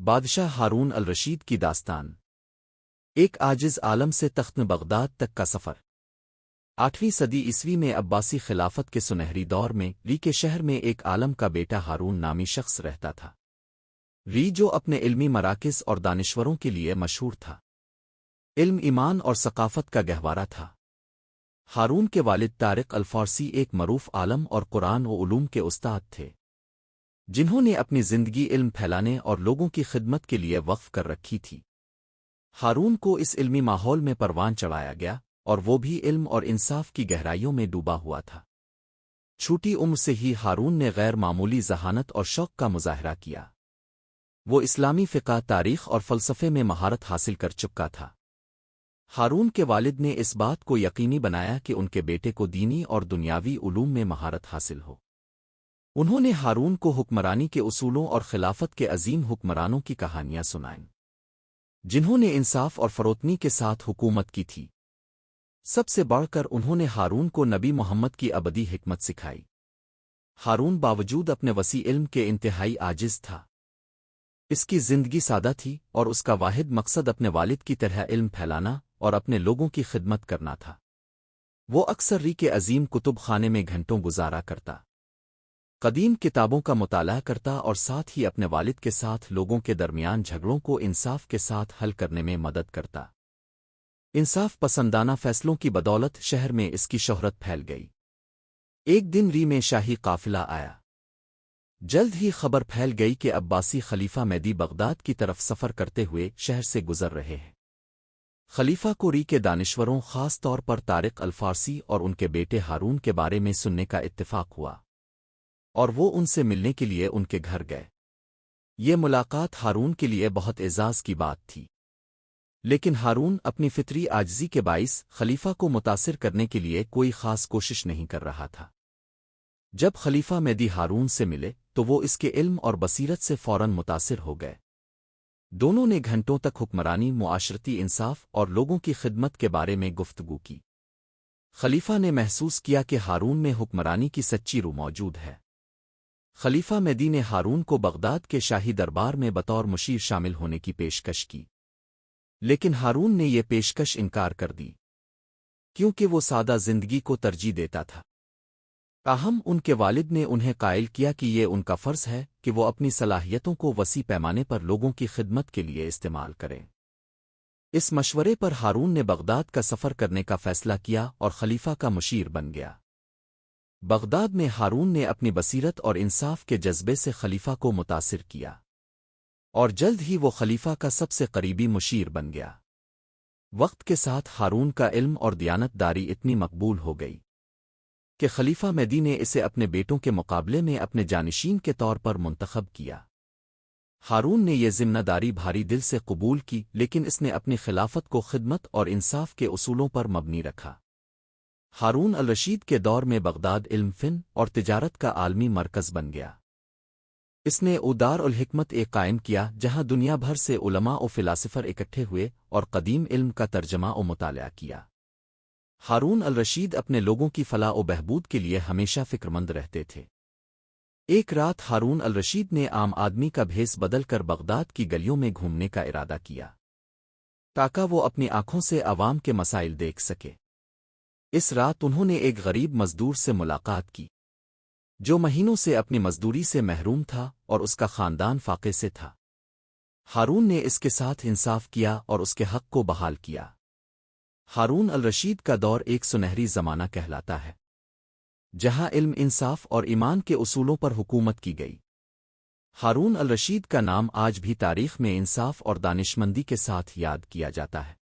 بادشاہ ہارون الرشید کی داستان۔ ایک عاجز عالم سے تخت بغداد تک کا سفر۔ 8ویں صدی عیسوی میں عباسی خلافت کے سنہری دور میں ری کے شہر میں ایک عالم کا بیٹا ہارون نامی شخص رہتا تھا۔ ری جو اپنے علمی مراکز اور دانشوروں کے لیے مشہور تھا۔ علم، ایمان اور ثقافت کا گہوارہ تھا۔ ہارون کے والد طارق الفارسی ایک معروف عالم اور قرآن و علوم کے استاد تھے، جنہوں نے اپنی زندگی علم پھیلانے اور لوگوں کی خدمت کے لیے وقف کر رکھی تھی۔ ہارون کو اس علمی ماحول میں پروان چڑھایا گیا، اور وہ بھی علم اور انصاف کی گہرائیوں میں ڈوبا ہوا تھا۔ چھوٹی عمر سے ہی ہارون نے غیر معمولی ذہانت اور شوق کا مظاہرہ کیا۔ وہ اسلامی فقہ، تاریخ اور فلسفے میں مہارت حاصل کر چکا تھا۔ ہارون کے والد نے اس بات کو یقینی بنایا کہ ان کے بیٹے کو دینی اور دنیاوی علوم میں مہارت حاصل ہو۔ انہوں نے ہارون کو حکمرانی کے اصولوں اور خلافت کے عظیم حکمرانوں کی کہانیاں سنائیں، جنہوں نے انصاف اور فروتنی کے ساتھ حکومت کی تھی۔ سب سے بڑھ کر انہوں نے ہارون کو نبی محمد کی ابدی حکمت سکھائی۔ ہارون باوجود اپنے وسیع علم کے انتہائی عاجز تھا۔ اس کی زندگی سادہ تھی، اور اس کا واحد مقصد اپنے والد کی طرح علم پھیلانا اور اپنے لوگوں کی خدمت کرنا تھا۔ وہ اکثر ری کے عظیم کتب خانے میں گھنٹوں گزارا کرتا، قدیم کتابوں کا مطالعہ کرتا اور ساتھ ہی اپنے والد کے ساتھ لوگوں کے درمیان جھگڑوں کو انصاف کے ساتھ حل کرنے میں مدد کرتا۔ انصاف پسندانہ فیصلوں کی بدولت شہر میں اس کی شہرت پھیل گئی۔ ایک دن ری میں شاہی قافلہ آیا۔ جلد ہی خبر پھیل گئی کہ عباسی خلیفہ مہدی بغداد کی طرف سفر کرتے ہوئے شہر سے گزر رہے ہیں۔ خلیفہ کو ری کے دانشوروں، خاص طور پر طارق الفارسی اور ان کے بیٹے ہارون کے بارے میں سننے کا اتفاق ہوا، اور وہ ان سے ملنے کے لیے ان کے گھر گئے۔ یہ ملاقات ہارون کے لیے بہت اعزاز کی بات تھی، لیکن ہارون اپنی فطری عاجزی کے باعث خلیفہ کو متاثر کرنے کے لیے کوئی خاص کوشش نہیں کر رہا تھا۔ جب خلیفہ مہدی ہارون سے ملے تو وہ اس کے علم اور بصیرت سے فوراً متاثر ہو گئے۔ دونوں نے گھنٹوں تک حکمرانی، معاشرتی انصاف اور لوگوں کی خدمت کے بارے میں گفتگو کی۔ خلیفہ نے محسوس کیا کہ ہارون میں حکمرانی کی سچی روح موجود ہے۔ خلیفہ مہدی نے ہارون کو بغداد کے شاہی دربار میں بطور مشیر شامل ہونے کی پیشکش کی، لیکن ہارون نے یہ پیشکش انکار کر دی، کیونکہ وہ سادہ زندگی کو ترجیح دیتا تھا۔ تاہم ان کے والد نے انہیں قائل کیا کہ یہ ان کا فرض ہے کہ وہ اپنی صلاحیتوں کو وسیع پیمانے پر لوگوں کی خدمت کے لیے استعمال کریں۔ اس مشورے پر ہارون نے بغداد کا سفر کرنے کا فیصلہ کیا اور خلیفہ کا مشیر بن گیا۔ بغداد میں ہارون نے اپنی بصیرت اور انصاف کے جذبے سے خلیفہ کو متاثر کیا، اور جلد ہی وہ خلیفہ کا سب سے قریبی مشیر بن گیا۔ وقت کے ساتھ ہارون کا علم اور دیانت داری اتنی مقبول ہو گئی کہ خلیفہ مہدی نے اسے اپنے بیٹوں کے مقابلے میں اپنے جانشین کے طور پر منتخب کیا۔ ہارون نے یہ ذمہ داری بھاری دل سے قبول کی، لیکن اس نے اپنی خلافت کو خدمت اور انصاف کے اصولوں پر مبنی رکھا۔ ہارون الرشید کے دور میں بغداد علم، فن اور تجارت کا عالمی مرکز بن گیا۔ اس نے دار الحکمت ایک قائم کیا، جہاں دنیا بھر سے علماء و فلاسفر اکٹھے ہوئے اور قدیم علم کا ترجمہ و مطالعہ کیا۔ ہارون الرشید اپنے لوگوں کی فلاح و بہبود کے لیے ہمیشہ فکرمند رہتے تھے۔ ایک رات ہارون الرشید نے عام آدمی کا بھیس بدل کر بغداد کی گلیوں میں گھومنے کا ارادہ کیا، تاکہ وہ اپنی آنکھوں سے عوام کے مسائل دیکھ سکے۔ اس رات انہوں نے ایک غریب مزدور سے ملاقات کی، جو مہینوں سے اپنی مزدوری سے محروم تھا اور اس کا خاندان فاقے سے تھا۔ ہارون نے اس کے ساتھ انصاف کیا اور اس کے حق کو بحال کیا۔ ہارون الرشید کا دور ایک سنہری زمانہ کہلاتا ہے، جہاں علم، انصاف اور ایمان کے اصولوں پر حکومت کی گئی۔ ہارون الرشید کا نام آج بھی تاریخ میں انصاف اور دانشمندی کے ساتھ یاد کیا جاتا ہے۔